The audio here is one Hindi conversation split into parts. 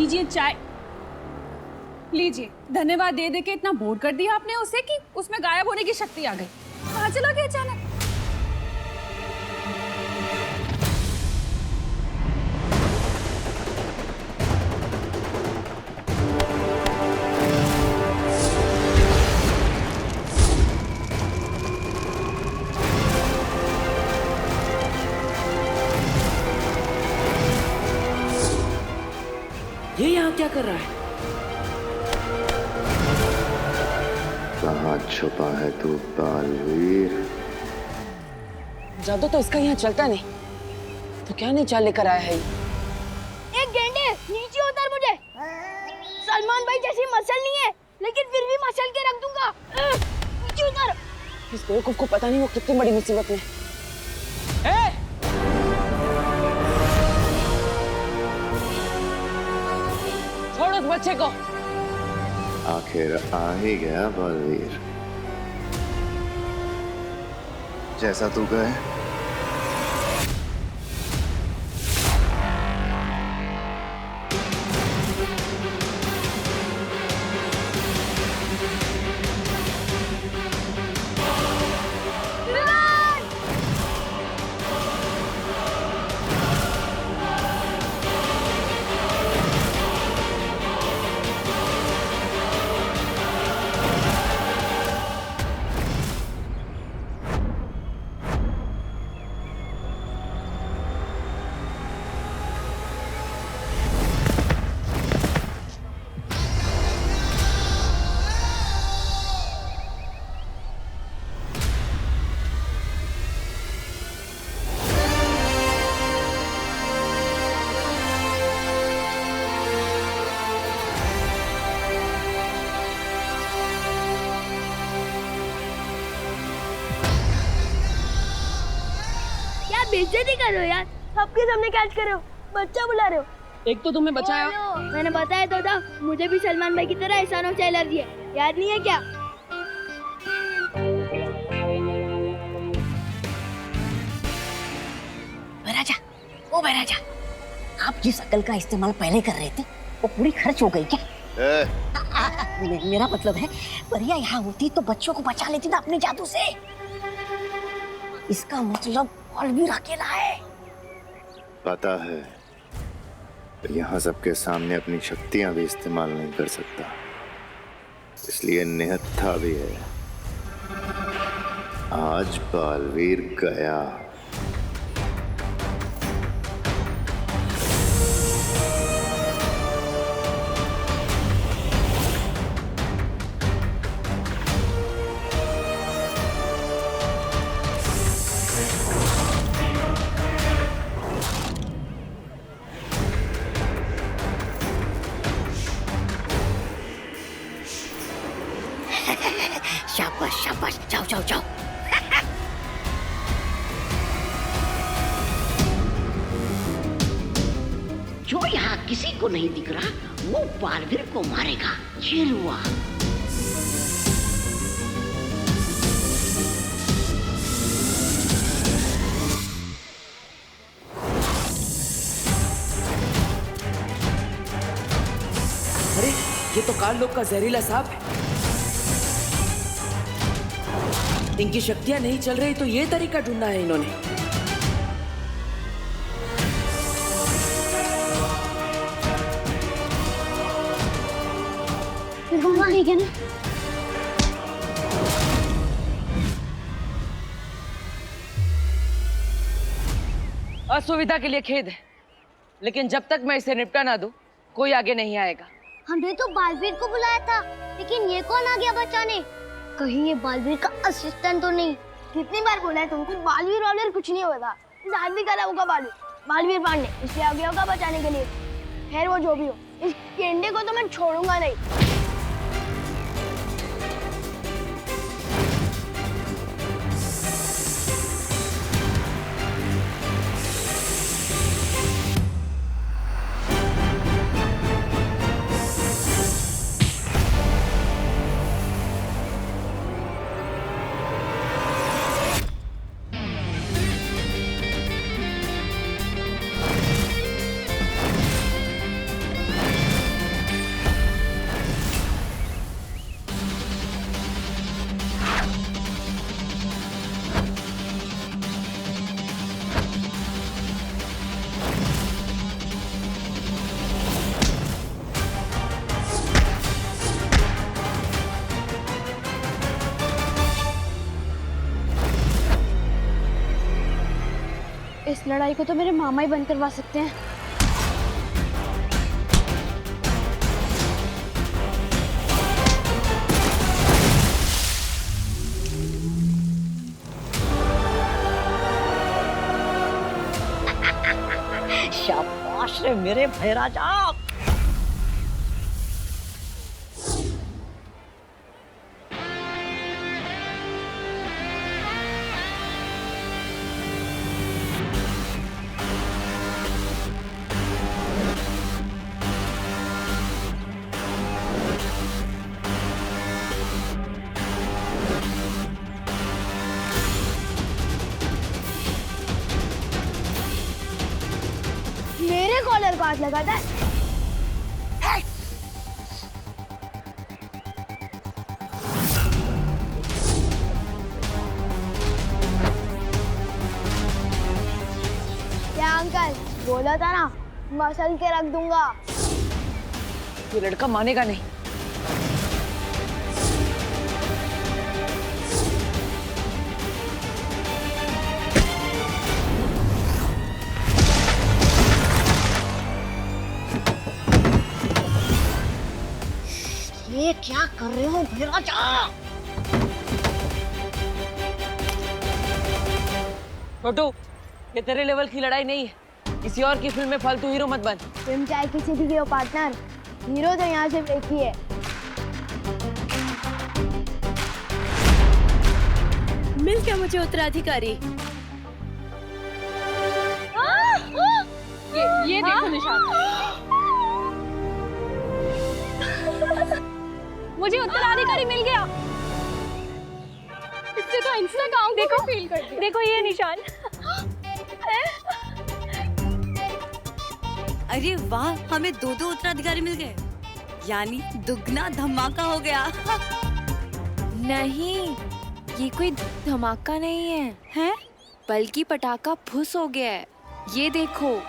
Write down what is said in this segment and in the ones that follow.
लीजिए चाय। लीजिए। धन्यवाद दे दे के इतना बोर कर दिया आपने उसे कि उसमें गायब होने की शक्ति आ गई। कहाँ चला गया अचानक? ये यहाँ क्या कर रहा है? कहाँ छुपा है तू बालवीर? जादू तो इसका यहाँ चलता नहीं, तो क्या नहीं चाल लेकर आया है ये? एक गेंडे नीचे उतर मुझे। सलमान भाई जैसी मसल नहीं है, लेकिन फिर भी मसल के रख दूंगा। नीचे उतर। इस बेवकूफ को पता नहीं वो कितनी बड़ी मुसीबत में है। छोड़ उस बच्चे को। आखिर आ ही गया बालवीर, जैसा तू कहे। बेइज्जती कर रहे हो यार, सबके सामने कैच कर रहे हो, बच्चा बुला रहे हो। एक तो तुम्हें बचाया। मैंने बताया तो था, मुझे भी सलमान भाई की तरह एहसानों से एलर्जी है, याद नहीं है क्या? बैराजा, ओ बैराजा, आप जिस अकल का इस्तेमाल पहले कर रहे थे वो पूरी खर्च हो गई क्या? मेरा मतलब है परिया यहाँ होती तो बच्चों को बचा लेती ना अपने जादू से। इसका मतलब बालवीर अकेला है। पता है, यहाँ सबके सामने अपनी शक्तियां भी इस्तेमाल नहीं कर सकता, इसलिए निहत्था भी है। आज बालवीर गया। शाबाश शाबाश, जाओ जाओ जाओ। जो यहाँ किसी को नहीं दिख रहा वो बालवीर को मारेगा। ये हुआ। अरे ये तो काल लोग का जहरीला सांप है। इनकी शक्तियां नहीं चल रही तो ये तरीका ढूंढना है इन्होंने। ठीक है ना? असुविधा के लिए खेद है, लेकिन जब तक मैं इसे निपटा ना दूं, कोई आगे नहीं आएगा। हमने तो बालवीर को बुलाया था, लेकिन ये कौन आ गया बचाने? कहीं ये बालवीर का असिस्टेंट तो नहीं? कितनी बार बोला है तुमको, बालवीर वालवीर कुछ नहीं होता। इस आदमी का नाम होगा बालवीर पांडे, इसलिए आ गया होगा बचाने के लिए। खैर वो जो भी हो, इस गेंडे को तो मैं छोड़ूंगा नहीं। इस लड़ाई को तो मेरे मामा ही बंद करवा सकते हैं। शाबाश रे मेरे भैराजा। मेरे कॉलर को हाथ लगाता है। क्या अंकल, बोला था ना मसल के रख दूंगा। ये लड़का मानेगा नहीं। ये क्या कर रहे हो भैराजा? छोटू, ये तेरे लेवल की लड़ाई नहीं है। किसी और की फिल्म में फालतू हीरो मत बन। तुम चाहे किसी भी हो पार्टनर, हीरो तो यहाँ सिर्फ एक ही है। मिल क्या मुझे उत्तराधिकारी। ये देखो निशान। मुझे उत्तराधिकारी मिल गया। इससे तो इंस्टाग्राम देखो फील कर दिया। देखो ये निशान। अरे वाह, हमें दो दो उत्तराधिकारी मिल गए, यानी दुगना धमाका हो गया। नहीं, ये कोई धमाका नहीं है, हैं? बल्कि पटाखा फुस हो गया है। ये देखो।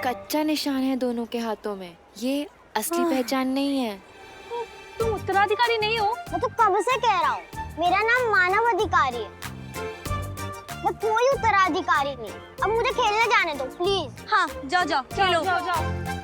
कच्चा निशान है दोनों के हाथों में। ये असली पहचान नहीं है। तुम उत्तराधिकारी नहीं हो। मैं तो कब से कह रहा हूँ, मेरा नाम मानव अधिकारी है। मैं कोई उत्तराधिकारी नहीं। अब मुझे खेलने जाने दो प्लीज। हाँ, जाओ जाओ खेलो। जाओ जाओ।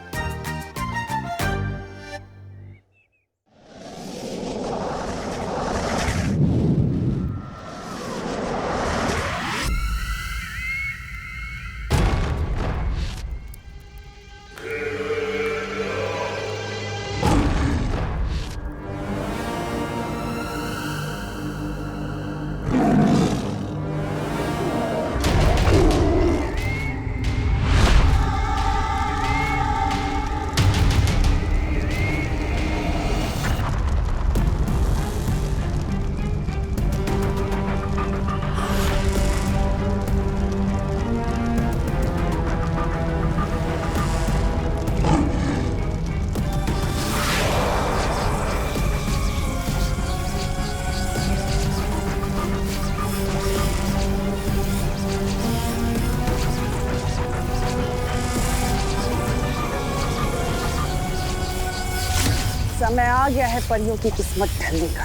समय आ गया है परियों की किस्मत ढलने का।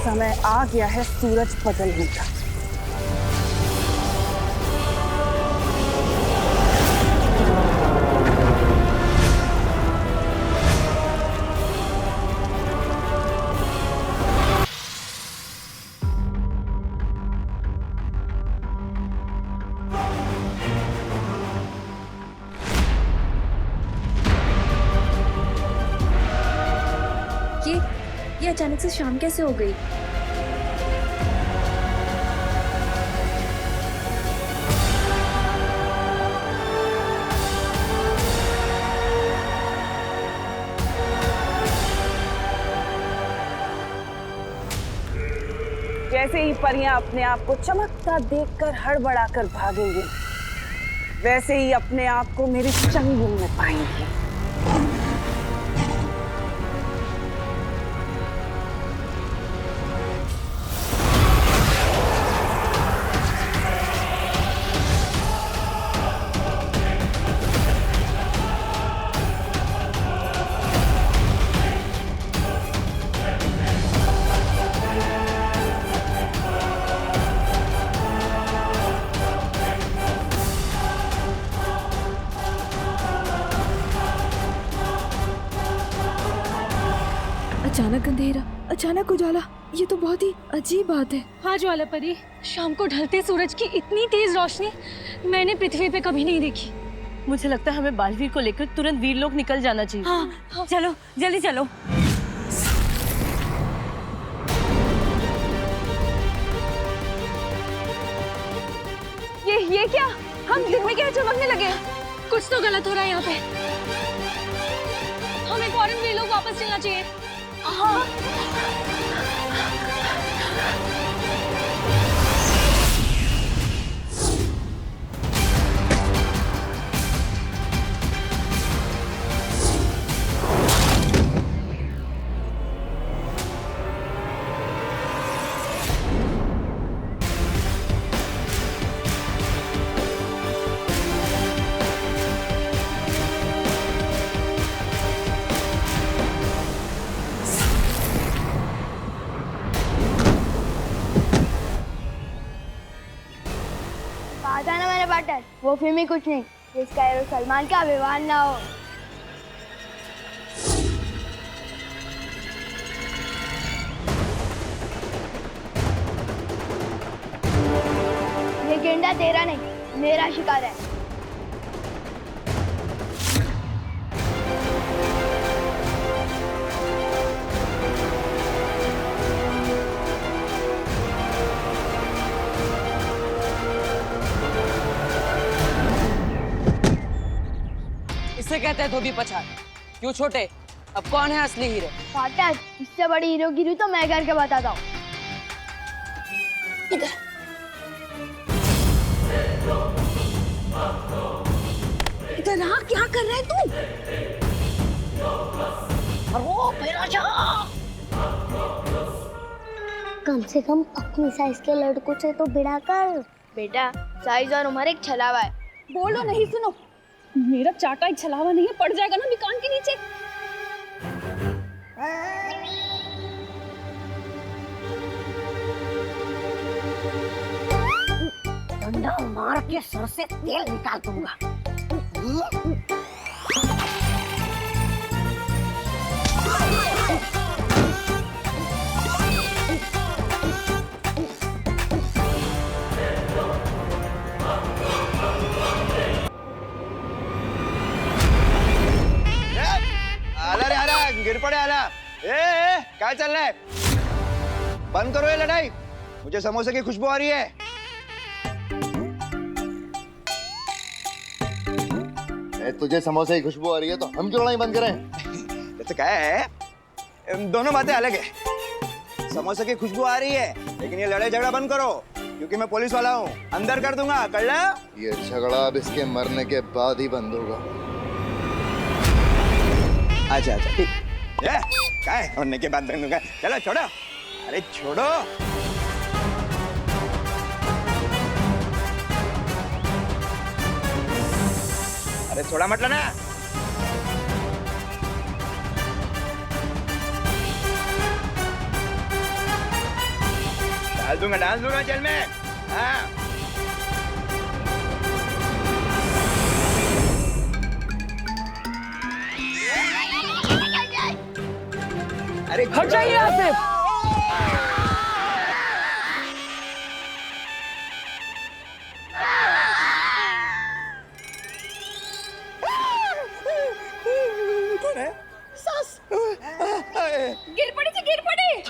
समय आ गया है सूरज बदलने का। ये अचानक से शाम कैसे हो गई? जैसे ही परियां अपने आप को चमकता देखकर हड़बड़ाकर भागेंगी, वैसे ही अपने आप को मेरे चंगुल में पाएंगी। अंधेरा, अचानक उजाला, ये तो बहुत ही अजीब बात है। हाँ ज्वाला परी, शाम को ढलते सूरज की इतनी तेज रोशनी मैंने पृथ्वी पे कभी नहीं देखी। मुझे लगता है हमें बालवीर को लेकर तुरंत वीरलोक निकल जाना चाहिए। हाँ चलो जल्दी चलो। ये क्या, हम दिन में क्या चमकने लगे? कुछ तो गलत हो रहा है यहाँ पे। हमें फौरन वीरलोक वापस चलना चाहिए। हाँ। कहा था ना मैंने पार्टनर, वो फिल्म ही कुछ नहीं जिसका हीरो सलमान का विवाह ना हो। ये गेंडा तेरा नहीं, मेरा शिकार है। इसे कहते हैं धोबी पछाड़। क्यों छोटे, अब कौन है असली हीरो? पार्टनर, इससे बड़ी हीरोगिरी तो मैं करके बताता हूँ। इधर आ, क्या कर रहा है तू? अरे मेरा जा। कम से कम अपनी साइज के लड़कों से तो भिड़ा कर। बेटा, साइज और उम्र एक छलावा है। बोलो नहीं, सुनो, मेरा चाटा एक छलावा नहीं है, पड़ जाएगा ना दुकान के नीचे। डंडा मार के सर से तेल निकाल दूंगा। आला रे आला, गिर पड़े आला। क्या चल रहा है? बंद करो ये लड़ाई, मुझे समोसे की खुशबू आ रही है। तुझे समोसे की खुशबू आ रही है तो हम क्यों लड़ाई बंद करें? जैसे क्या है, दोनों बातें अलग है। समोसे की खुशबू आ रही है, लेकिन ये लड़ाई झगड़ा बंद करो, क्योंकि मैं पुलिस वाला हूँ, अंदर कर दूंगा, कर ला? ये झगड़ा अब इसके मरने के बाद ही बंद होगा। अच्छा अच्छा ठीक है, क्या है मरने के बाद बंद होगा? चलो छोड़ो, अरे छोड़ो। अरे छोड़ा मत लेना। डाल दूंगा जेल में। हाँ। अरे हट जाइए यहाँ से। गिर पड़ी थी, गिर पड़ी।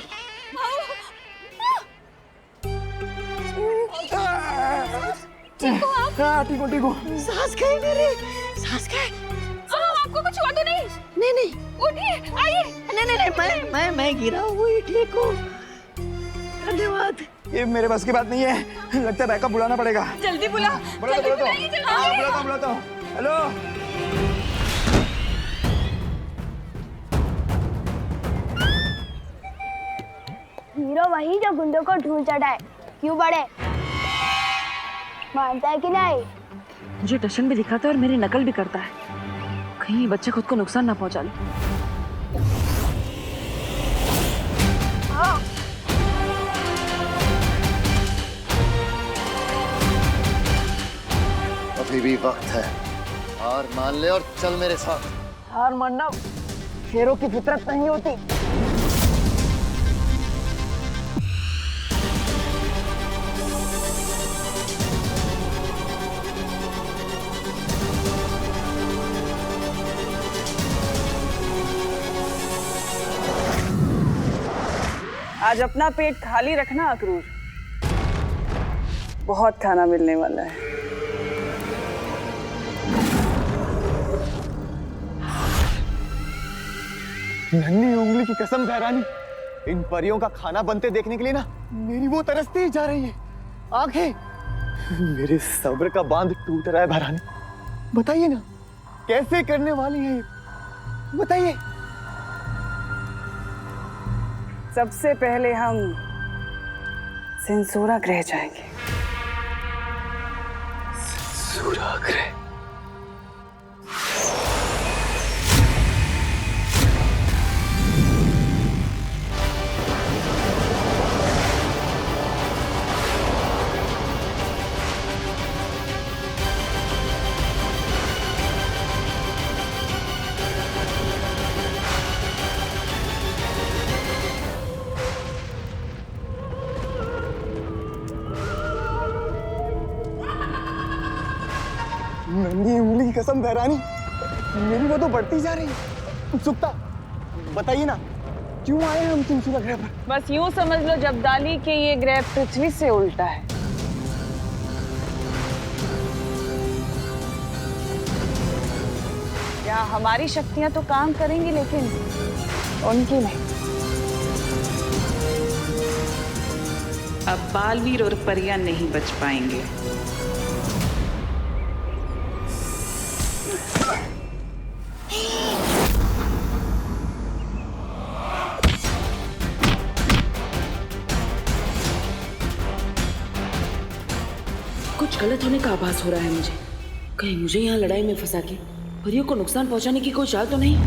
ठीक हो। सांस गई मेरी, सांस गई। आपको कुछ हुआ तो नहीं? नहीं, उठिए, आइए। नहीं, मैं गिरा हूँ इडली को। धन्यवाद। ये मेरे बस की बात नहीं है, लगता है बैकअप बुलाना पड़ेगा। जल्दी बुला। बुलाता हूँ। हेलो। हीरो वही जो गुंडों को ढूंढ चढ़ाए। क्यों बड़े? मानता है कि नहीं? मुझे टशन भी दिखाता है और मेरी नकल भी करता है, कहीं ये बच्चे खुद को नुकसान ना पहुंचा ले। अभी भी वक्त है, हार मान ले और चल मेरे साथ। हार मानना शेरों की फितरत नहीं होती। आज अपना पेट खाली रखना अक्रूर, बहुत खाना मिलने वाला है। नन्ही उंगली की कसम बहरानी, इन परियों का खाना बनते देखने के लिए ना मेरी वो तरसती ही जा रही है आंखें। मेरे सब्र का बांध टूट रहा है बहरानी। बताइए ना कैसे करने वाली है ये, बताइए। सबसे पहले हम सेंसोरा ग्रह जाएंगे। सेंसोरा ग्रह? नन्ही उंगली की कसम बहरानी, मेरी वो तो बढ़ती जा रही है उत्सुकता। बताइए ना क्यों आए हम सेंसोरा ग्रह पर? बस यूं समझ लो जब्दाली के ये ग्रह पृथ्वी से उल्टा है। यहाँ हमारी शक्तियां तो काम करेंगी लेकिन उनकी नहीं। अब बालवीर और परियां नहीं बच पाएंगे। कुछ गलत होने का आभास हो रहा है मुझे। कहीं मुझे यहाँ लड़ाई में फंसा के परियों को नुकसान पहुंचाने की कोई चाल तो नहीं?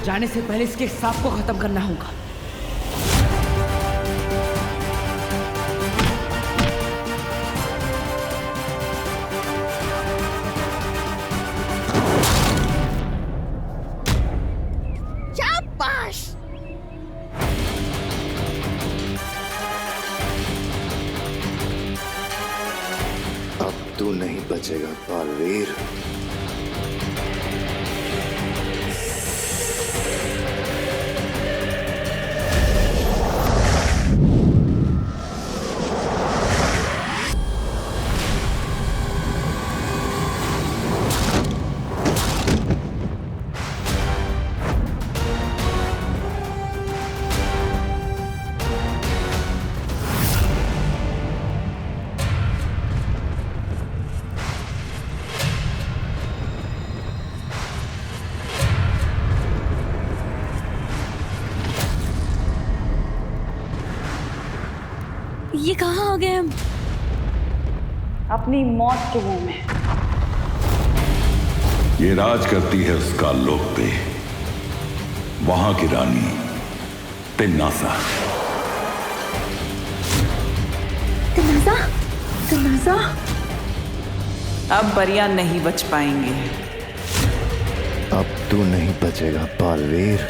जाने से पहले इसके सांप को खत्म करना होगा। अब तू नहीं बचेगा बालवीर। ये कहाँ आ गए हम? अपनी मौत के मुंह में। ये राज करती है उसका लोक पे, वहां की रानी तिन्नासा। तिन्नासा? तिन्नासा? अब परियां नहीं बच पाएंगे। अब तू नहीं बचेगा बालवीर।